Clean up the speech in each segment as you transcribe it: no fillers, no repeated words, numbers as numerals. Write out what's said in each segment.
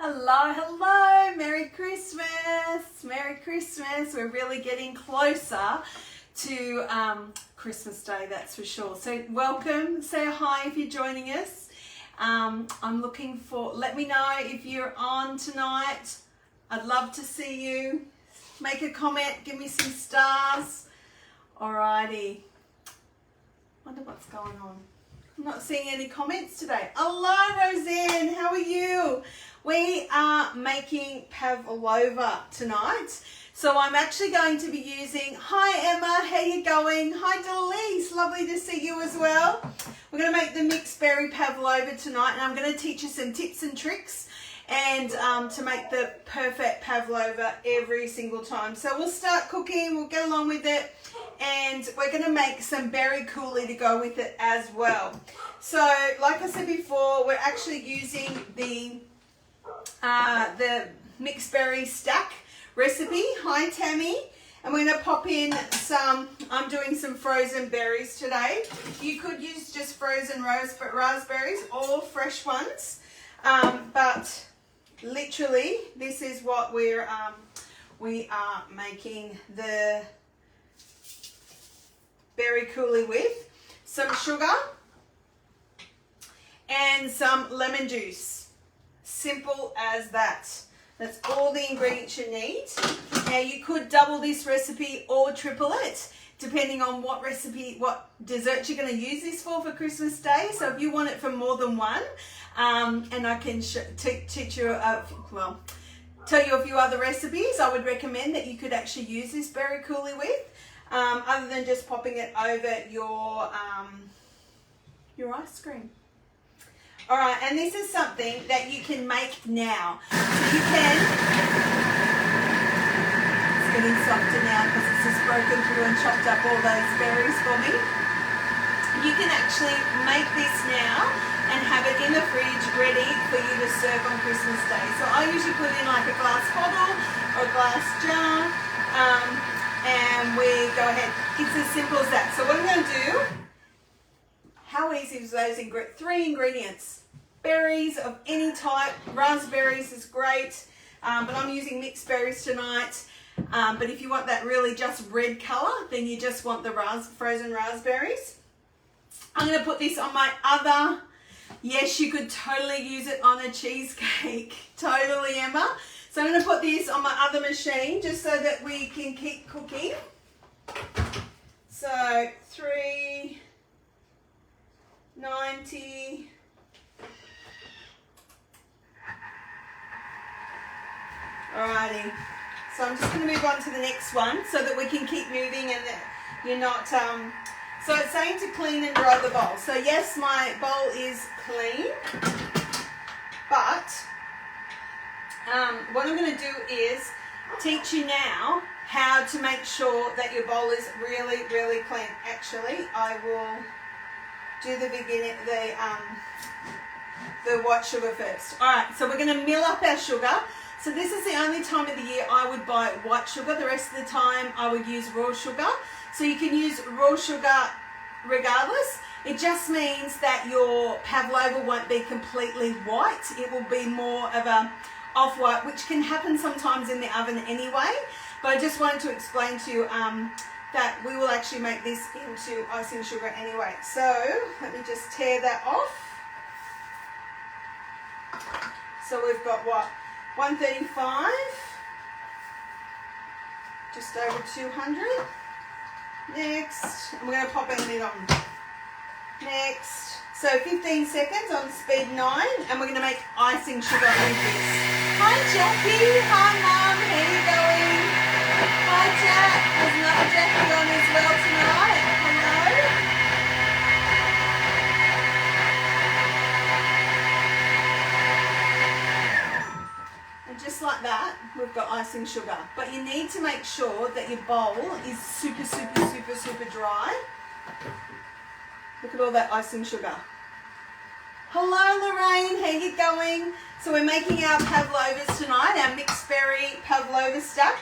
Hello, hello, Merry Christmas, Merry Christmas. We're really getting closer to Christmas Day, that's for sure. So welcome, say hi if you're joining us. I'm looking for, let me know if you're on tonight. I'd love to see you. Make a comment, give me some stars. Alrighty. Wonder what's going on. I'm not seeing any comments today. Hello, Roseanne, how are you? We are making pavlova tonight. So I'm actually going to be using, hi Emma, how you going? Hi Delise, lovely to see you as well. We're going to make the mixed berry pavlova tonight, and I'm going to teach you some tips and tricks and to make the perfect pavlova every single time. So we'll start cooking, we'll get along with it, and we're going to make some berry coulis to go with it as well. So like I said before, we're actually using the Mixed Berry Stack recipe. Hi Tammy. And we're going to pop in some, I'm doing some frozen berries today. You could use just frozen raspberries or fresh ones, but literally this is what we are making the berry coulis with. Some sugar and some lemon juice. Simple as that. That's all the ingredients you need. Now you could double this recipe or triple it, depending on what dessert you're going to use this for Christmas Day. So if you want it for more than one, and I can teach you, tell you a few other recipes, I would recommend that you could actually use this berry coulis with, other than just popping it over your ice cream. All right, and this is something that you can make now. So you can, it's getting softer now because it's just broken through and chopped up all those berries for me. You can actually make this now and have it in the fridge ready for you to serve on Christmas Day. So I usually put it in like a glass bottle or a glass jar, and we go ahead. It's as simple as that. So what I'm going to do, how easy is those three ingredients? Berries of any type, raspberries is great, but I'm using mixed berries tonight. But if you want that really just red color, then you just want the frozen raspberries. I'm going to put this on my other, yes, you could totally use it on a cheesecake, totally Emma. So I'm going to put this on my other machine just so that we can keep cooking. So 390. Alrighty, so I'm just going to move on to the next one so that we can keep moving and that you're not, so it's saying to clean and dry the bowl. So yes, my bowl is clean, but what I'm going to do is teach you now how to make sure that your bowl is really, really clean. Actually, I will do the white sugar first. Alright, so we're going to mill up our sugar. So this is the only time of the year I would buy white sugar. The rest of the time I would use raw sugar. So you can use raw sugar regardless. It just means that your pavlova won't be completely white. It will be more of a off-white, which can happen sometimes in the oven anyway. But I just wanted to explain to you that we will actually make this into icing sugar anyway. So let me just tear that off. So we've got what? 135, just over 200. Next, and we're going to pop our lid on. Next, so 15 seconds on speed 9, and we're going to make icing sugar with this. Hi Jackie, hi Mum, how are you going? Hi Jack, there's another Jackie on as well tonight. Hello. Just like that, we've got icing sugar. But you need to make sure that your bowl is super, super, super, super dry. Look at all that icing sugar. Hello Lorraine, how you going? So we're making our pavlovas tonight, our mixed berry pavlova stack.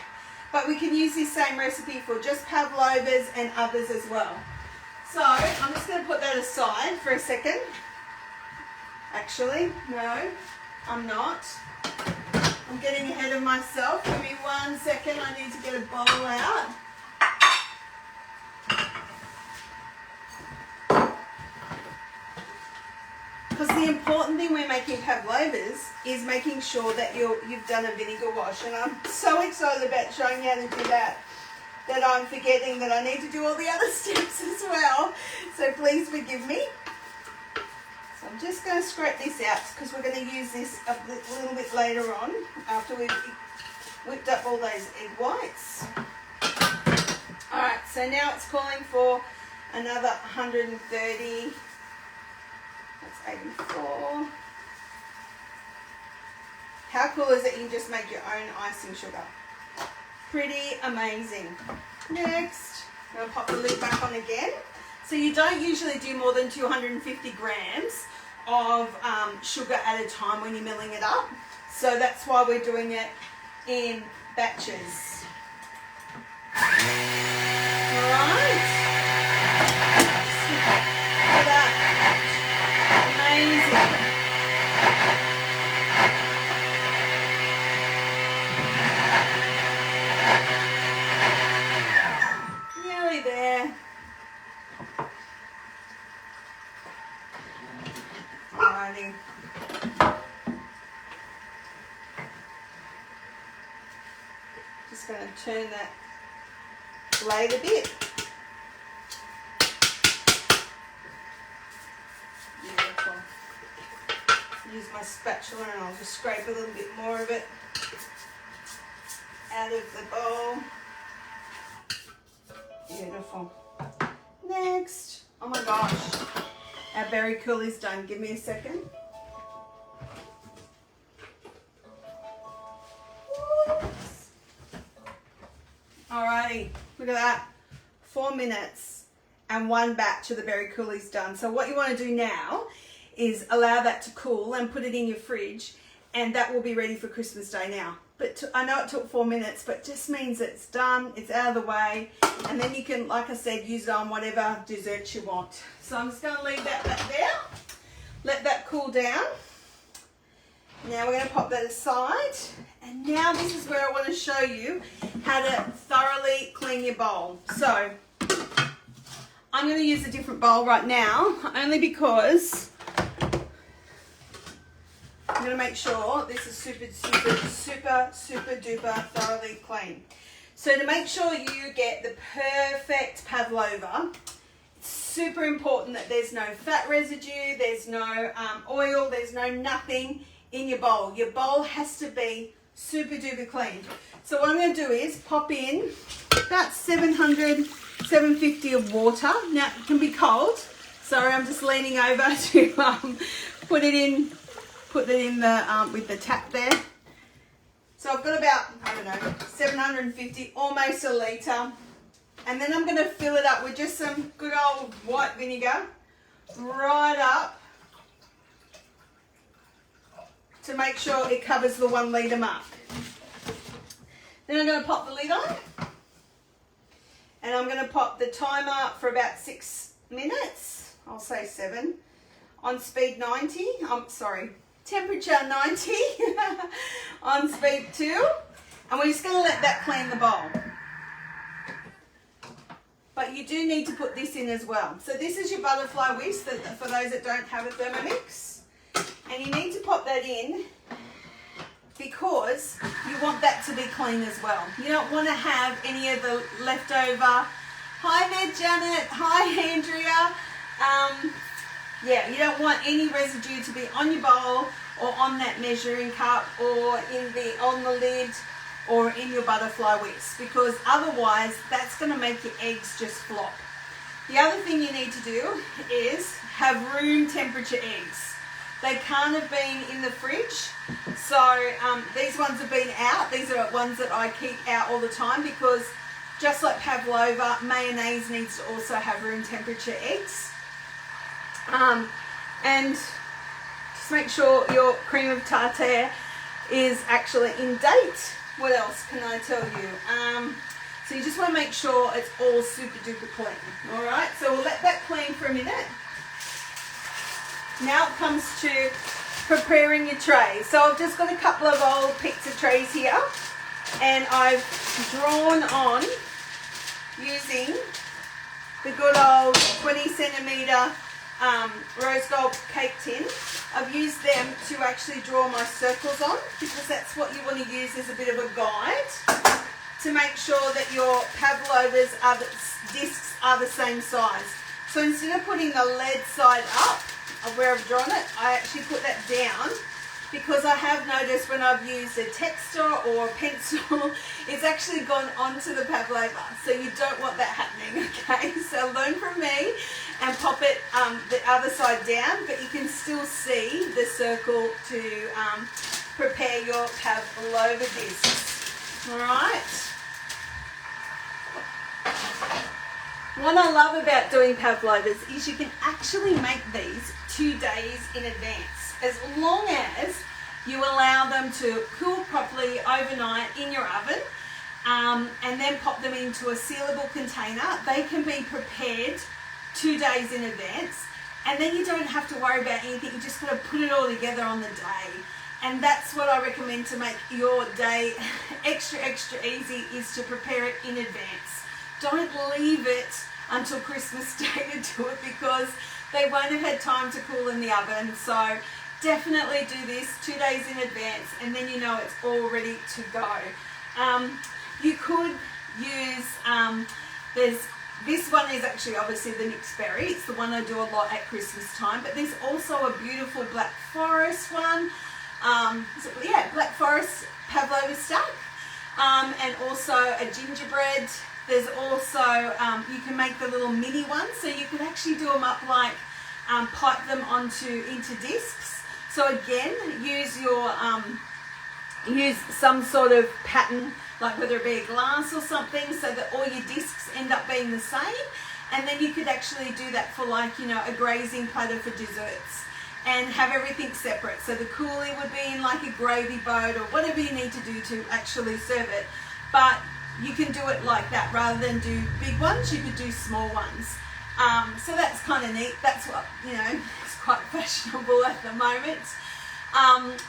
But we can use this same recipe for just pavlovas and others as well. So I'm just going to put that aside for a second. Actually, no, I'm not. I'm getting ahead of myself. Give me 1 second. I need to get a bowl out. Because the important thing when making pavlovas is making sure that you've done a vinegar wash. And I'm so excited about showing you how to do that I'm forgetting that I need to do all the other steps as well. So please forgive me. So I'm just going to scrape this out because we're going to use this a little bit later on after we've whipped up all those egg whites. Alright, so now it's calling for another 130. That's 84. How cool is it you can just make your own icing sugar? Pretty amazing. Next, I'm going to pop the lid back on again. So you don't usually do more than 250 grams of sugar at a time when you're milling it up. So that's why we're doing it in batches. Alright. Look at that. Amazing. Nearly there. Alrighty. Just going to turn that blade a bit. Beautiful. Use my spatula and I'll just scrape a little bit more of it out of the bowl. Beautiful. Next. Oh my gosh. Our berry cool is done. Give me a second. Alrighty, look at that. 4 minutes and 1 batch of the berry cool is done. So what you want to do now is allow that to cool and put it in your fridge, and that will be ready for Christmas Day now. But I know it took 4 minutes, but it just means it's done, it's out of the way, and then you can, like I said, use it on whatever desserts you want. So I'm just going to leave that back there, let that cool down. Now we're going to pop that aside, and now this is where I want to show you how to thoroughly clean your bowl. So I'm going to use a different bowl right now, only because I'm going to make sure this is super duper thoroughly clean. So to make sure you get the perfect pavlova, it's super important that there's no fat residue, there's no oil, there's no nothing in your bowl. Your bowl has to be super duper clean. So what I'm going to do is pop in about 750 of water. Now it can be cold. Sorry, I'm just leaning over to put it in the with the tap there. So I've got about, I don't know, 750, almost a litre. And then I'm going to fill it up with just some good old white vinegar right up to make sure it covers the 1 litre mark. Then I'm going to pop the lid on, and I'm going to pop the timer for about 6 minutes. I'll say 7 on speed 90. Temperature 90 on speed 2, and we're just going to let that clean the bowl. But you do need to put this in as well. So this is your butterfly whisk for those that don't have a Thermomix, and you need to pop that in because you want that to be clean as well. You don't want to have any of the leftover. Hi there, Janet. Hi, Andrea. Yeah, you don't want any residue to be on your bowl or on that measuring cup or on the lid or in your butterfly whisk, because otherwise that's going to make your eggs just flop. The other thing you need to do is have room temperature eggs. They can't have been in the fridge. So these ones have been out. These are ones that I keep out all the time because just like pavlova, mayonnaise needs to also have room temperature eggs. And just make sure your cream of tartare is actually in date. What else can I tell you? So you just want to make sure it's all super duper clean. All right, so we'll let that clean for a minute. Now it comes to preparing your tray. So I've just got a couple of old pizza trays here, and I've drawn on using the good old 20 centimetre rose gold cake tin. I've used them to actually draw my circles on, because that's what you want to use as a bit of a guide to make sure that your pavlovas discs are the same size. So instead of putting the lead side up of where I've drawn it, I actually put that down, because I have noticed when I've used a texture or a pencil, it's actually gone onto the pavlova. So you don't want that happening, okay? So learn from me and pop it the other side down, but you can still see the circle to prepare your pavlova discs. All right. What I love about doing pavlovas is you can actually make these 2 days in advance, as long as you allow them to cool properly overnight in your oven, and then pop them into a sealable container. They can be prepared 2 days in advance, and then you don't have to worry about anything. You just got to put it all together on the day. And that's what I recommend to make your day extra easy, is to prepare it in advance. Don't leave it until Christmas Day to do it, because they won't have had time to cool in the oven. So definitely do this 2 days in advance, and then you know it's all ready to go. You could use, this one is actually obviously the Mixed Berry. It's the one I do a lot at Christmas time, but there's also a beautiful Black Forest one. Black Forest Pavlova Stack, and also a gingerbread. There's also, you can make the little mini ones, so you can actually do them up like, pipe them into discs. So again, use some sort of pattern, like whether it be a glass or something, so that all your discs end up being the same. And then you could actually do that for, like, you know, a grazing platter for desserts, and have everything separate. So the coulis would be in like a gravy boat or whatever you need to do to actually serve it. But you can do it like that. Rather than do big ones, you could do small ones. So that's kind of neat. That's what, you know, it's quite fashionable at the moment.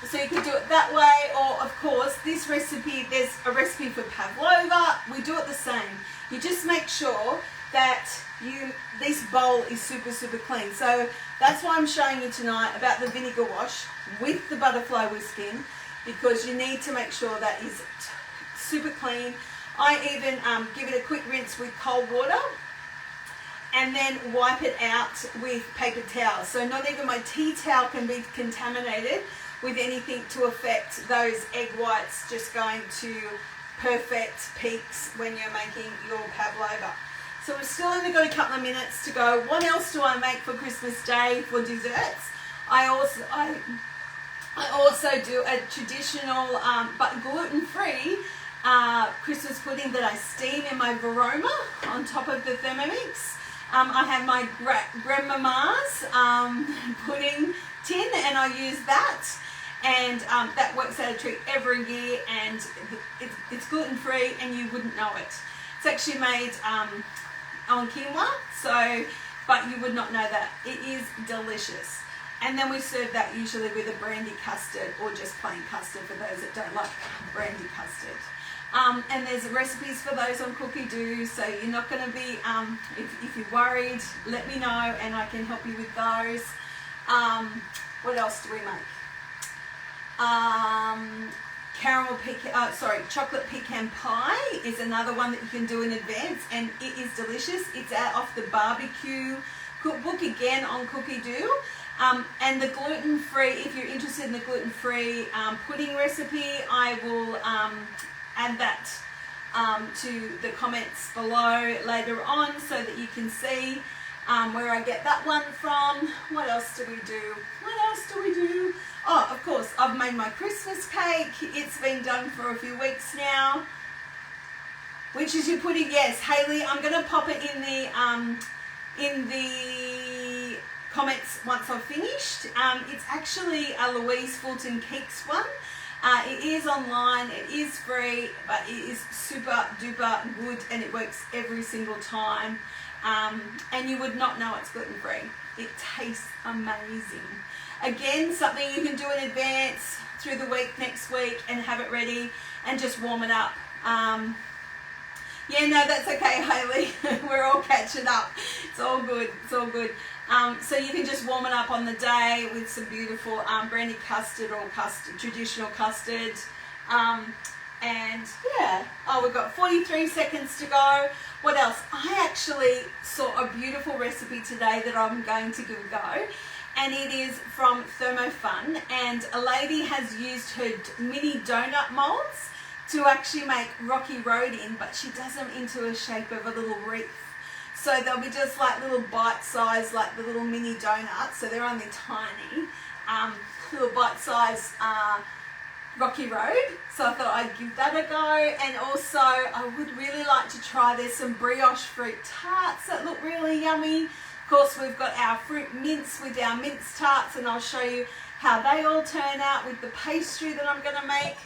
So you can do it that way, or of course this recipe, there's a recipe for pavlova. We do it the same. You just make sure that this bowl is super clean. So that's why I'm showing you tonight about the vinegar wash with the butterfly whisking, because you need to make sure that is super clean. I even give it a quick rinse with cold water, and then wipe it out with paper towels. So not even my tea towel can be contaminated with anything to affect those egg whites just going to perfect peaks when you're making your pavlova. So we've still only got a couple of minutes to go. What else do I make for Christmas Day for desserts? I also do a traditional but gluten-free Christmas pudding that I steam in my Varoma on top of the Thermomix. I have my grandmama's pudding tin, and I use that, and that works out a treat every year, and it's gluten-free and you wouldn't know it. It's actually made on quinoa, but you would not know that. It is delicious. And then we serve that usually with a brandy custard, or just plain custard for those that don't like brandy custard. And there's recipes for those on Cookidoo, so you're not going to be, if you're worried, let me know and I can help you with those. What else do we make? Chocolate pecan pie is another one that you can do in advance, and it is delicious. It's out off the barbecue cookbook, again on Cookidoo. And the gluten-free, if you're interested in the gluten-free pudding recipe, I will add that to the comments below later on, so that you can see where I get that one from. What else do we do? Oh, of course, I've made my Christmas cake. It's been done for a few weeks now. Which is your pudding? Yes, Hayley, I'm going to pop it in the comments once I've finished. It's actually a Louise Fulton Keeks one. It is online, it is free, but it is super duper good, and it works every single time. And you would not know it's gluten free. It tastes amazing. Again, something you can do in advance through the week, next week, and have it ready and just warm it up. Yeah, no, that's okay, Hayley. We're all catching up. It's all good. It's all good. So you can just warm it up on the day with some beautiful brandy custard or traditional custard. And yeah, we've got 43 seconds to go. What else? I actually saw a beautiful recipe today that I'm going to give a go. And it is from Thermofun. And a lady has used her mini donut molds to actually make Rocky Road in, but she does them into a shape of a little wreath. So they'll be just like little bite-sized, like the little mini donuts. So they're only tiny, little bite-sized Rocky Road. So I thought I'd give that a go. And also I would really like to try, there's some brioche fruit tarts that look really yummy. Of course, we've got our fruit mince with our mince tarts, and I'll show you how they all turn out with the pastry that I'm going to make.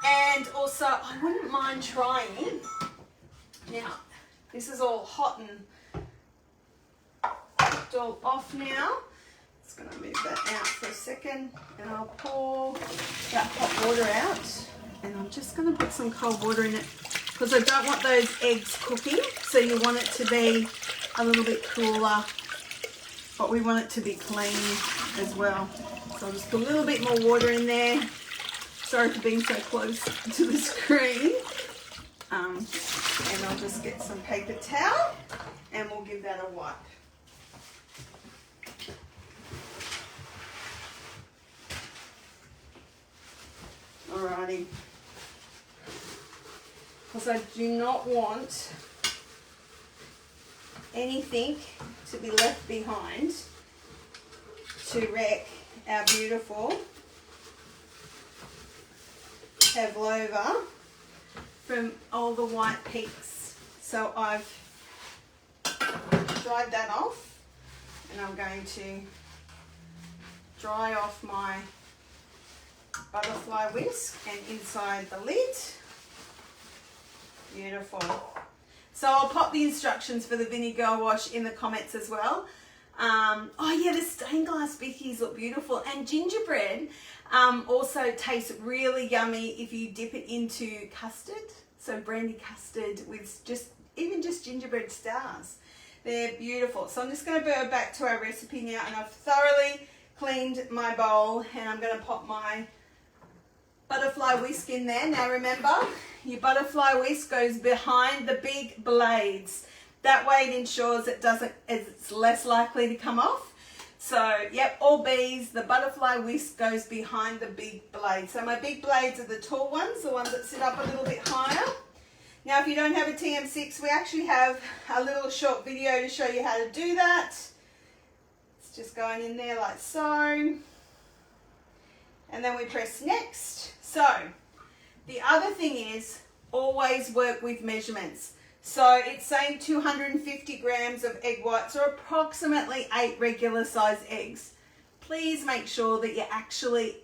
And also, I wouldn't mind trying, now, this is all hot and cooked all off now. Just going to move that out for a second, and I'll pour that hot water out. And I'm just going to put some cold water in it because I don't want those eggs cooking. So you want it to be a little bit cooler, but we want it to be clean as well. So I'll just put a little bit more water in there. Sorry for being so close to the screen. And I'll just get some paper towel and we'll give that a wipe. Alrighty. Because I do not want anything to be left behind to wreck our beautiful pavlova from all the white peaks. So I've dried that off, and I'm going to dry off my butterfly whisk and inside the lid. Beautiful. So I'll pop the instructions for the vinegar wash in the comments as well. Oh yeah, the stained glass bickies look beautiful, and gingerbread also tastes really yummy if you dip it into custard. So brandy custard with just gingerbread stars. They're beautiful. So I'm just going to go back to our recipe now, and I've thoroughly cleaned my bowl, and I'm going to pop my butterfly whisk in there. Now remember, your butterfly whisk goes behind the big blades. That way it ensures it's less likely to come off. So, yep, all bees, the butterfly whisk goes behind the big blades. So my big blades are the tall ones, the ones that sit up a little bit higher. Now, if you don't have a TM6, we actually have a little short video to show you how to do that. It's just going in there like so. And then we press next. So, the other thing is always work with measurements. So it's saying 250 grams of egg whites, or approximately 8 regular size eggs. Please make sure that you actually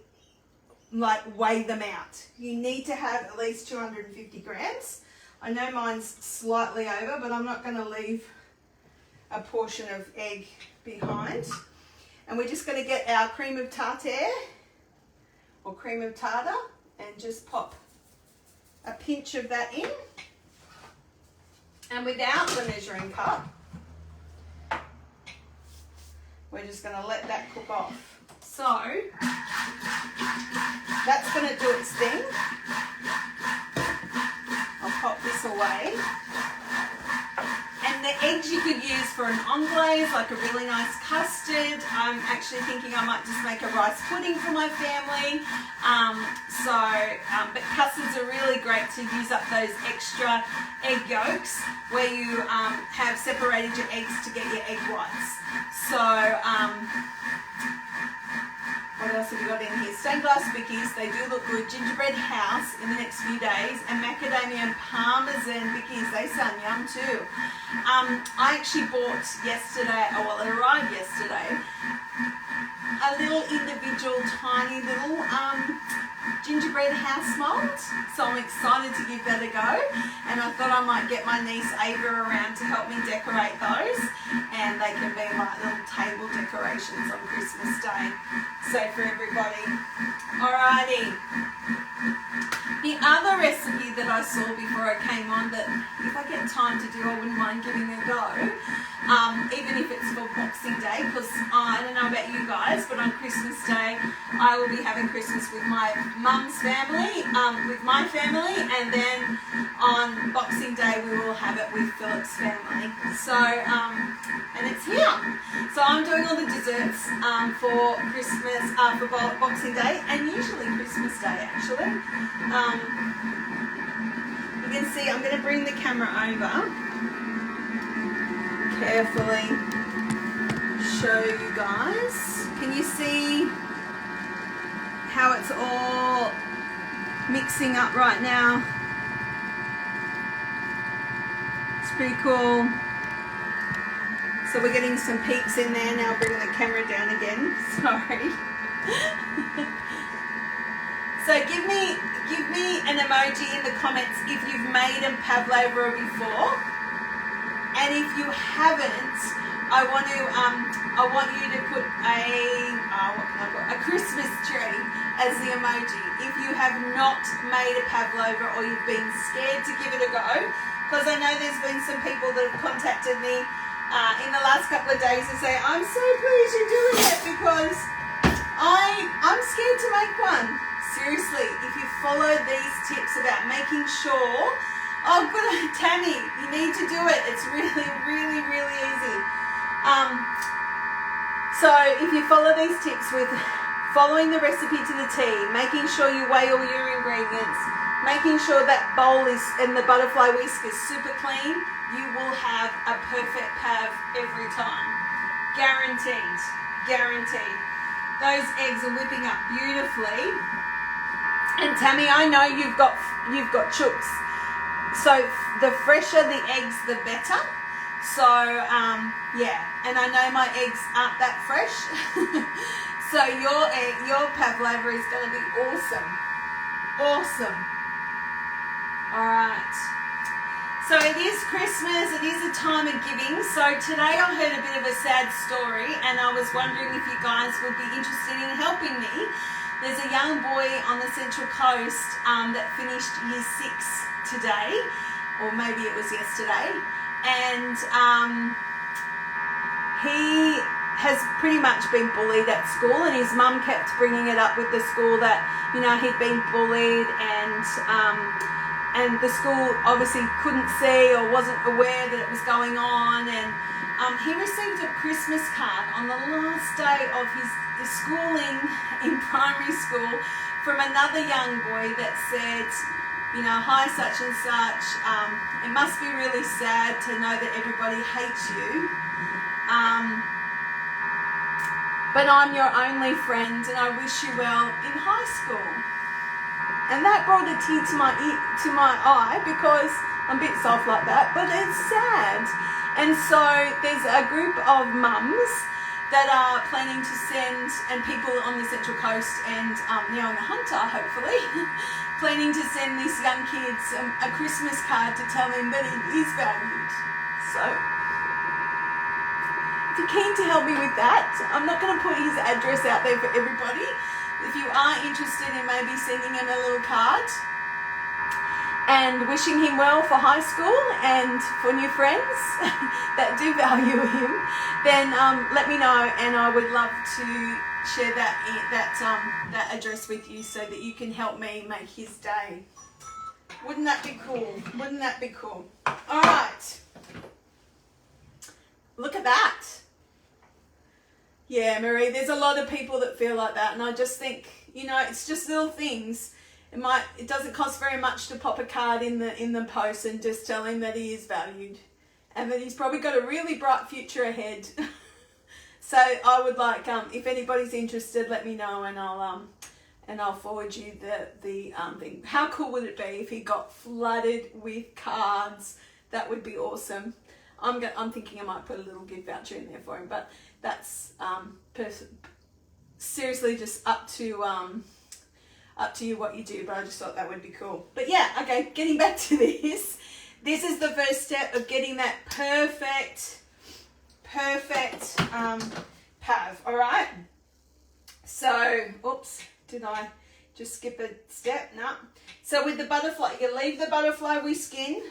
weigh them out. You need to have at least 250 grams. I know mine's slightly over, but I'm not going to leave a portion of egg behind. And we're just going to get our cream of tartare or cream of tartar and just pop a pinch of that in. And without the measuring cup, we're just going to let that cook off. So that's going to do its thing. I'll pop this away. And the eggs you could use for an anglaise, like a really nice custard. I'm actually thinking I might just make a rice pudding for my family. But custards are really great to use up those extra egg yolks where you have separated your eggs to get your egg whites. So, what else have we got in here? Stained glass bickies, they do look good. Gingerbread house in the next few days. And macadamia and parmesan bickies, they sound yum too. I actually bought yesterday, it arrived yesterday, a little individual tiny little gingerbread house mold, so I'm excited to give that a go, and I thought I might get my niece Ava around to help me decorate those, and they can be like little table decorations on Christmas Day, so for everybody. Alrighty. The other recipe that I saw before I came on that if I get time to do, I wouldn't mind giving a go, even if it's for Boxing Day, because I don't know about you guys, but on Christmas Day I will be having Christmas with my mum's family, with my family, and then on Boxing Day we will have it with Philip's family. So, and it's here. So I'm doing all the desserts for Christmas, for Boxing Day, and usually Christmas Day actually. You can see I'm going to bring the camera over, carefully show you guys. Can you see how it's all mixing up right now? It's pretty cool. So we're getting some peaks in there. Now bringing the camera down again. Sorry. So give me an emoji in the comments if you've made a pavlova before, and if you haven't, I want you to put a Christmas tree as the emoji. If you have not made a pavlova or you've been scared to give it a go, because I know there's been some people that have contacted me in the last couple of days and say, I'm so pleased you're doing it because I'm scared to make one. Seriously, if you follow these tips about making sure, oh good, Tammy, you need to do it. It's really, really, really easy. So if you follow these tips with following the recipe to the T, making sure you weigh all your ingredients, making sure that bowl is and the butterfly whisk is super clean, you will have a perfect pav every time. Guaranteed. Guaranteed. Those eggs are whipping up beautifully. And Tammy, I know you've got chooks, so the fresher the eggs, the better. So yeah, and I know my eggs aren't that fresh, so your pavlova is going to be awesome, awesome. All right. So it is Christmas. It is a time of giving. So today I heard a bit of a sad story, and I was wondering if you guys would be interested in helping me. There's a young boy on the Central Coast that finished Year 6 today, or maybe it was yesterday, and he has pretty much been bullied at school, and his mum kept bringing it up with the school that, you know, he'd been bullied, and the school obviously couldn't see or wasn't aware that it was going on, and he received a Christmas card on the last day of his schooling in primary school from another young boy that said, you know, hi such and such, it must be really sad to know that everybody hates you, but I'm your only friend and I wish you well in high school. And that brought a tear to my eye because I'm a bit soft like that, but it's sad. And so there's a group of mums that are planning to send, and people on the Central Coast and now in the Hunter, hopefully, planning to send these young kids a Christmas card to tell him that he is valued. So, if you're keen to help me with that, I'm not going to put his address out there for everybody. If you are interested in maybe sending him a little card and wishing him well for high school and for new friends that do value him, then let me know, and I would love to share that address with you so that you can help me make his day. Wouldn't that be cool? Wouldn't that be cool? All right. Look at that. Yeah, Marie, there's a lot of people that feel like that, and I just think, you know, it's just little things. It doesn't cost very much to pop a card in the post and just tell him that he is valued and that he's probably got a really bright future ahead. So I would like, if anybody's interested, let me know, and I'll forward you the thing. How cool would it be if he got flooded with cards? That would be awesome. I'm thinking I might put a little gift voucher in there for him, but that's seriously just up to up to you what you do, but I just thought that would be cool. But yeah, okay, getting back to this. This is the first step of getting that perfect pav, all right? So, oops, did I just skip a step? No. So with the butterfly, you leave the butterfly whisk in,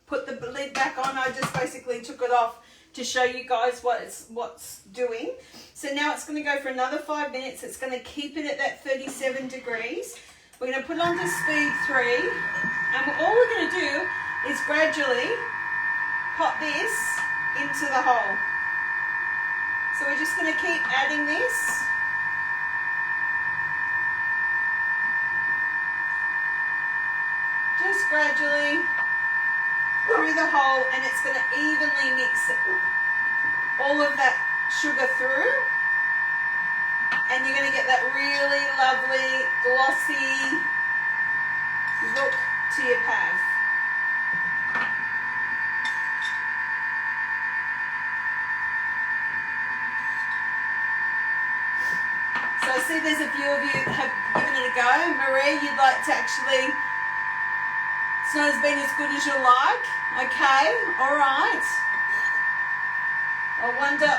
put the lid back on. I just basically took it off to show you guys what's doing. So now it's going to go for another 5 minutes. It's going to keep it at that 37 degrees. We're going to put it on to speed 3, and all we're going to do is gradually pop this into the hole. So we're just going to keep adding this. Just gradually through the hole, and it's going to evenly mix all of that sugar through, and you're going to get that really lovely glossy look to your pav. So I see there's a few of you have given it a go. Marie, you'd like to actually, it's not as been as good as you like. Okay, all right. I wonder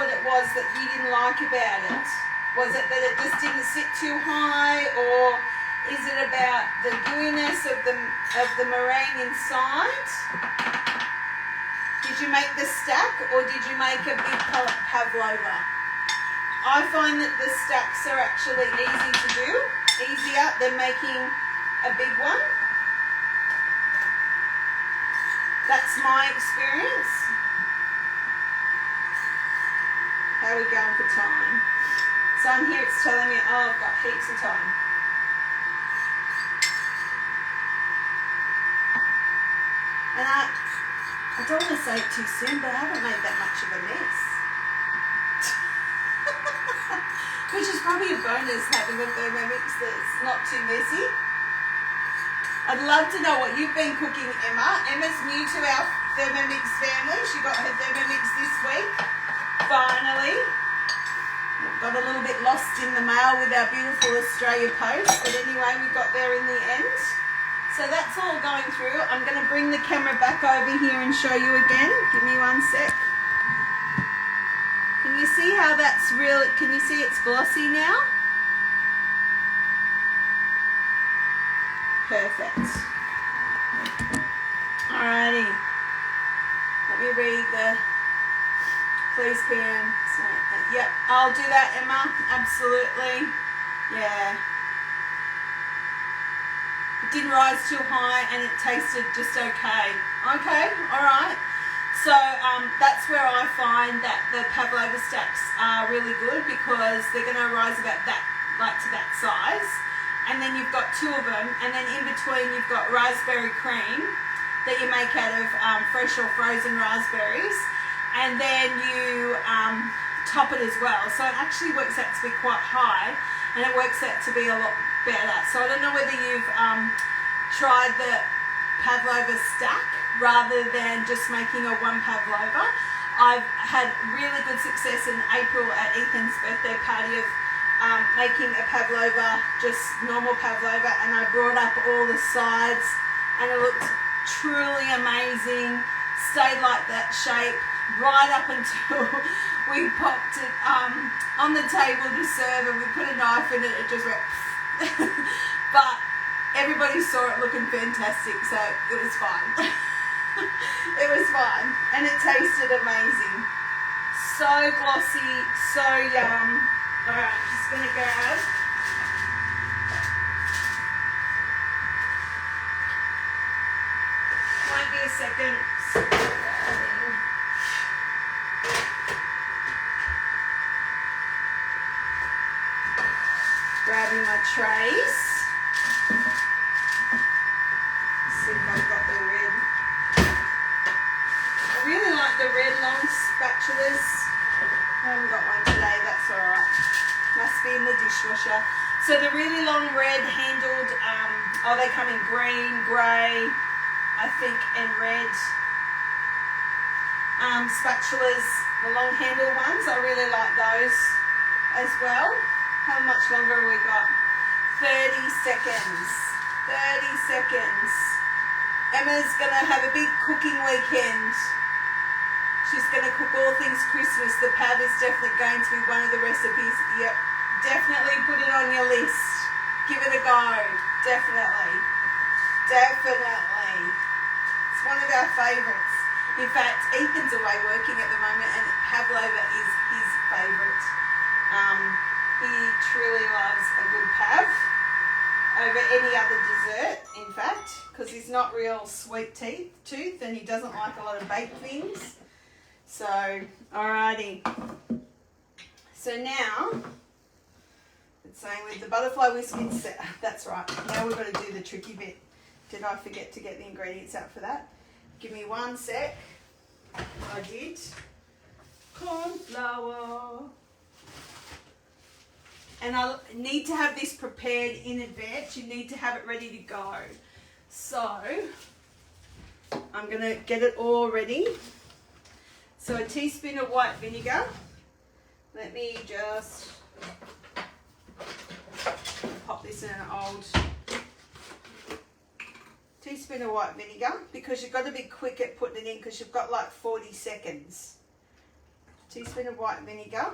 what it was that you didn't like about it. Was it that it just didn't sit too high, or is it about the gooiness of the meringue inside? Did you make the stack, or did you make a big pavlova? I find that the stacks are actually easy to do, easier than making a big one. That's my experience. How are we going for time? So on here it's telling me, oh, I've got heaps of time. And I don't want to say it too soon, but I haven't made that much of a mess. Which is probably a bonus, having a Thermomix that's not too messy. I'd love to know what you've been cooking, Emma. Emma's new to our Thermomix family. She got her Thermomix this week, finally. Got a little bit lost in the mail with our beautiful Australia Post, but anyway, we got there in the end. So that's all going through. I'm going to bring the camera back over here and show you again. Give me one sec. Can you see how that's real? Can you see it's glossy now? Perfect. Alrighty. Let me read the please PM. Yep, I'll do that, Emma. Absolutely. Yeah. It didn't rise too high and it tasted just okay. Okay, alright. So that's where I find that the pavlova stacks are really good, because they're going to rise about that, like to that size. And then you've got 2 of them, and then in between you've got raspberry cream that you make out of fresh or frozen raspberries, and then you top it as well. So it actually works out to be quite high, and it works out to be a lot better. So I don't know whether you've tried the pavlova stack rather than just making a 1 pavlova. I've had really good success in April at Ethan's birthday party of making a pavlova, just normal pavlova, and I brought up all the sides and it looked truly amazing. Stayed like that shape right up until we popped it on the table to serve, and we put a knife in it, it just went but everybody saw it looking fantastic, so it was fine. It was fine, and it tasted amazing. So glossy, so yum. Alright, I'm just going to grab won't be a second. Grabbing my trays. Let's see if I've got the red. I really like the red long spatulas. I haven't got one today, that's alright. Must be in the dishwasher. So the really long red handled, they come in green, grey, I think, and red spatulas, the long handled ones. I really like those as well. How much longer have we got? 30 seconds. 30 seconds. Emma's going to have a big cooking weekend. She's going to cook all things Christmas. The pav is definitely going to be one of the recipes. Yep, definitely put it on your list. Give it a go. Definitely. Definitely. It's one of our favourites. In fact, Ethan's away working at the moment and pavlova is his favourite. He truly loves a good pav over any other dessert, in fact, because he's not real sweet tooth and he doesn't like a lot of baked things. So, alrighty. So now, it's saying with the butterfly whisk, that's right. Now we've got to do the tricky bit. Did I forget to get the ingredients out for that? Give me 1 sec. I did. Corn flour. And I need to have this prepared in advance. You need to have it ready to go. So, I'm going to get it all ready. So, a teaspoon of white vinegar. Let me just pop this in an old teaspoon of white vinegar, because you've got to be quick at putting it in because you've got like 40 seconds. Teaspoon of white vinegar.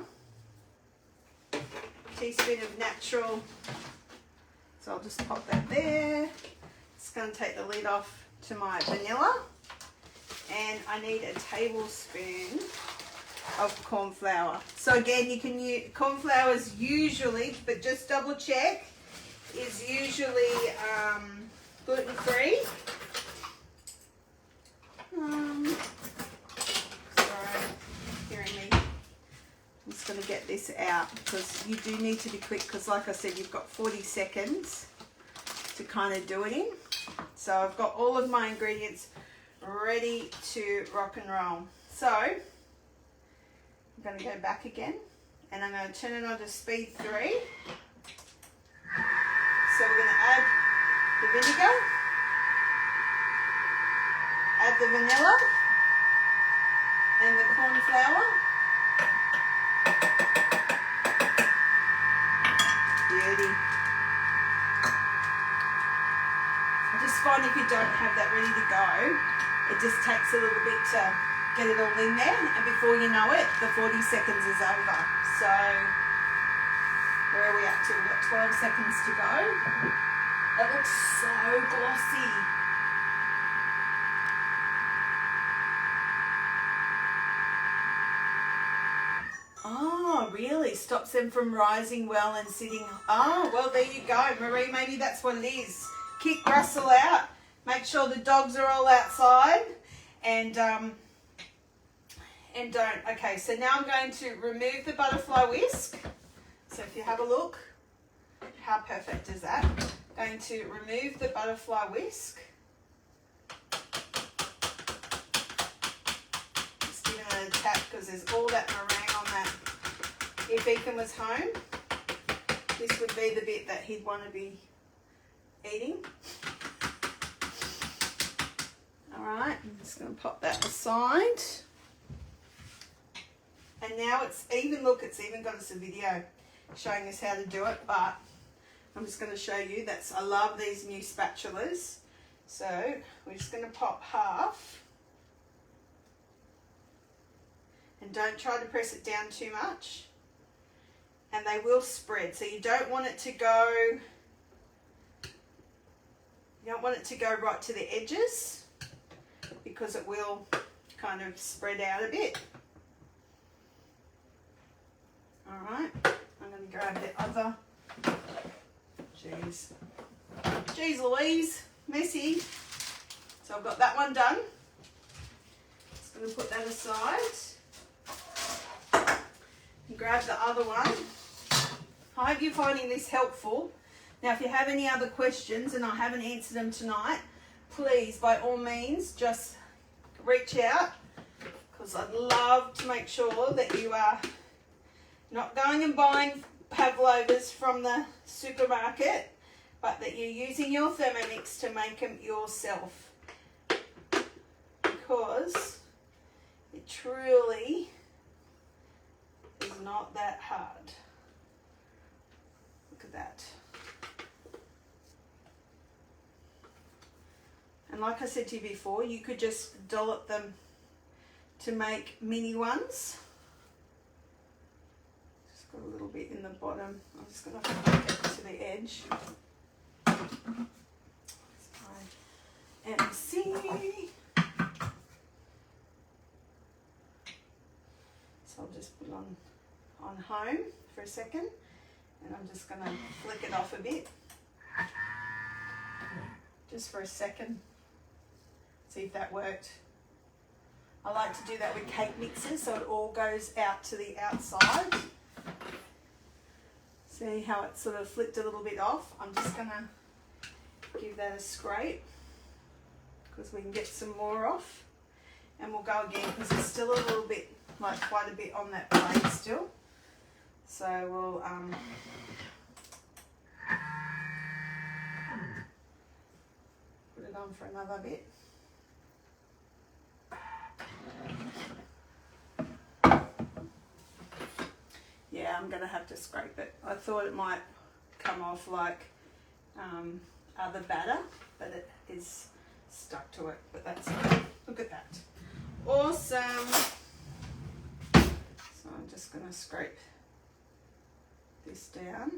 Teaspoon of natural, so I'll just pop that there. Just going to take the lid off to my vanilla, and I need a tablespoon of corn flour. So again, you can use corn flour is usually, but just double check, is usually gluten free. Sorry, hearing me. I'm just going to get this out because you do need to be quick, because like I said, you've got 40 seconds to kind of do it in. So I've got all of my ingredients ready to rock and roll. So I'm going to go back again and I'm going to turn it on to speed 3. So we're going to add the vinegar, add the vanilla and the corn flour. Beauty. I just find if you don't have that ready to go, it just takes a little bit to get it all in there, and before you know it, the 40 seconds is over. So, where are we up to? We've got 12 seconds to go. It looks so glossy. Oh, really? Stops them from rising well and sitting. Oh, well, there you go. Marie, maybe that's what it is. Kick Russell out. Make sure the dogs are all outside. And don't. Okay, so now I'm going to remove the butterfly whisk. So if you have a look, how perfect is that? Going to remove the butterfly whisk. Just giving it a tap because there's all that meringue on that. If Ethan was home, this would be the bit that he'd want to be eating. Alright, I'm just going to pop that aside. And now it's even got us a video showing us how to do it, but I'm just going to show you. I love these new spatulas. So we're just going to pop half. And don't try to press it down too much. And they will spread. So you don't want it to go right to the edges, because it will kind of spread out a bit. Alright, I'm going to grab the other. Jeez Louise, messy. So I've got that one done. Just going to put that aside. And grab the other one. I hope you're finding this helpful. Now, if you have any other questions and I haven't answered them tonight, please, by all means, just reach out, because I'd love to make sure that you are not going and buying pavlovas from the supermarket, but that you're using your Thermomix to make them yourself, because it truly is not that hard. Look at that. And like I said to you before, you could just dollop them to make mini ones. Just got a little bit in the bottom. I'm just going to flick it to the edge. MC. So I'll just put it on home for a second, and I'm just going to flick it off a bit. Just for a second. See if that worked. I like to do that with cake mixers so it all goes out to the outside. See how it sort of flicked a little bit off? I'm just going to give that a scrape because we can get some more off. And we'll go again because there's still a little bit, like quite a bit on that blade still. So we'll put it on for another bit. Yeah, I'm going to have to scrape it. I thought it might come off like other batter, but it is stuck to it, but that's okay. Look at that. Awesome. So I'm just going to scrape this down.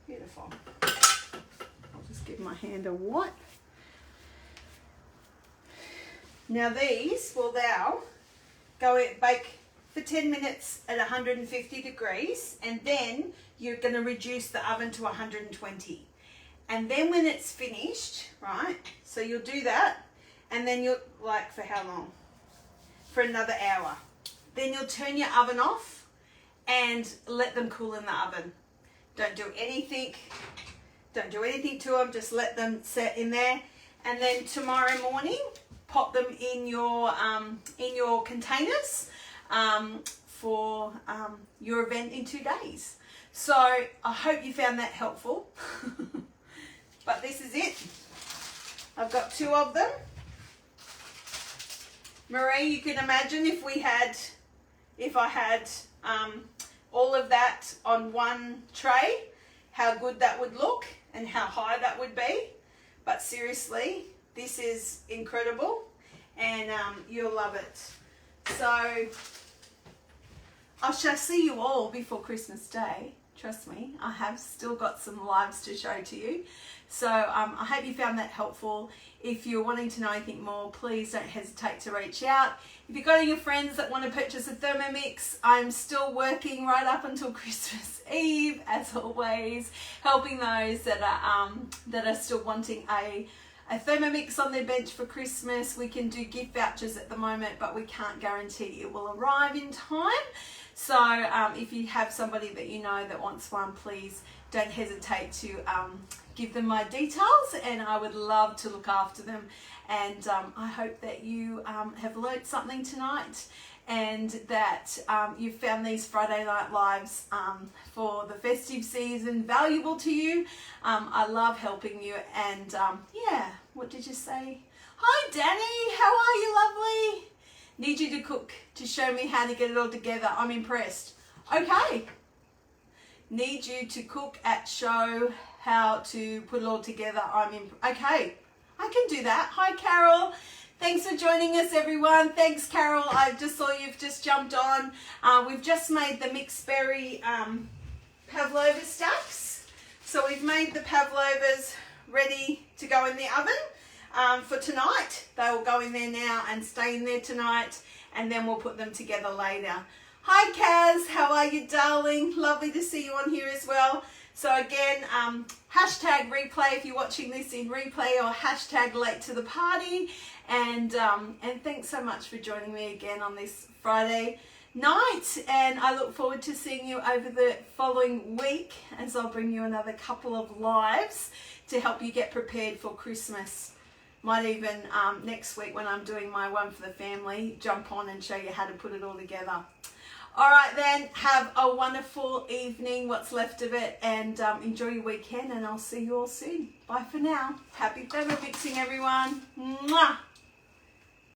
Beautiful. I'll just give my hand a wipe. Now these will now bake for 10 minutes at 150 degrees, and then you're going to reduce the oven to 120. And then when it's finished, right, so you'll do that, and then you'll, like for how long? For another hour. Then you'll turn your oven off and let them cool in the oven. Don't do anything to them, just let them set in there. And then tomorrow morning, pop them in your containers for your event in 2 days. So I hope you found that helpful. But this is it. I've got 2 of them. Marie, you can imagine if I had all of that on one tray, how good that would look and how high that would be. But seriously, this is incredible, and you'll love it. So I shall see you all before Christmas Day. Trust me, I have still got some lives to show to you. So I hope you found that helpful. If you're wanting to know anything more, please don't hesitate to reach out. If you've got any friends that want to purchase a Thermomix, I'm still working right up until Christmas Eve, as always, helping those that are still wanting a Thermomix on their bench for Christmas. We can do gift vouchers at the moment, but we can't guarantee it will arrive in time. So if you have somebody that you know that wants one, please don't hesitate to give them my details, and I would love to look after them. And I hope that you have learnt something tonight, and that you've found these Friday Night Lives for the festive season valuable to you. I love helping you, and yeah, what did you say? Hi Danny, how are you, lovely? Need you to cook to show me how to get it all together. I'm impressed. Okay. Need you to cook at show how to put it all together. Okay, I can do that. Hi Carol. Thanks for joining us, everyone. Thanks, Carol. I just saw you've just jumped on. We've just made the Mixed Berry Pavlova Stacks. So we've made the Pavlovas ready to go in the oven for tonight. They will go in there now and stay in there tonight, and then we'll put them together later. Hi, Kaz. How are you, darling? Lovely to see you on here as well. So again, hashtag replay if you're watching this in replay, or hashtag late to the party. And thanks so much for joining me again on this Friday night. And I look forward to seeing you over the following week, as I'll bring you another couple of lives to help you get prepared for Christmas. Might even next week, when I'm doing my one for the family, jump on and show you how to put it all together. All right then, have a wonderful evening, what's left of it, and enjoy your weekend, and I'll see you all soon. Bye for now. Happy Thermomixing, everyone. Mwah!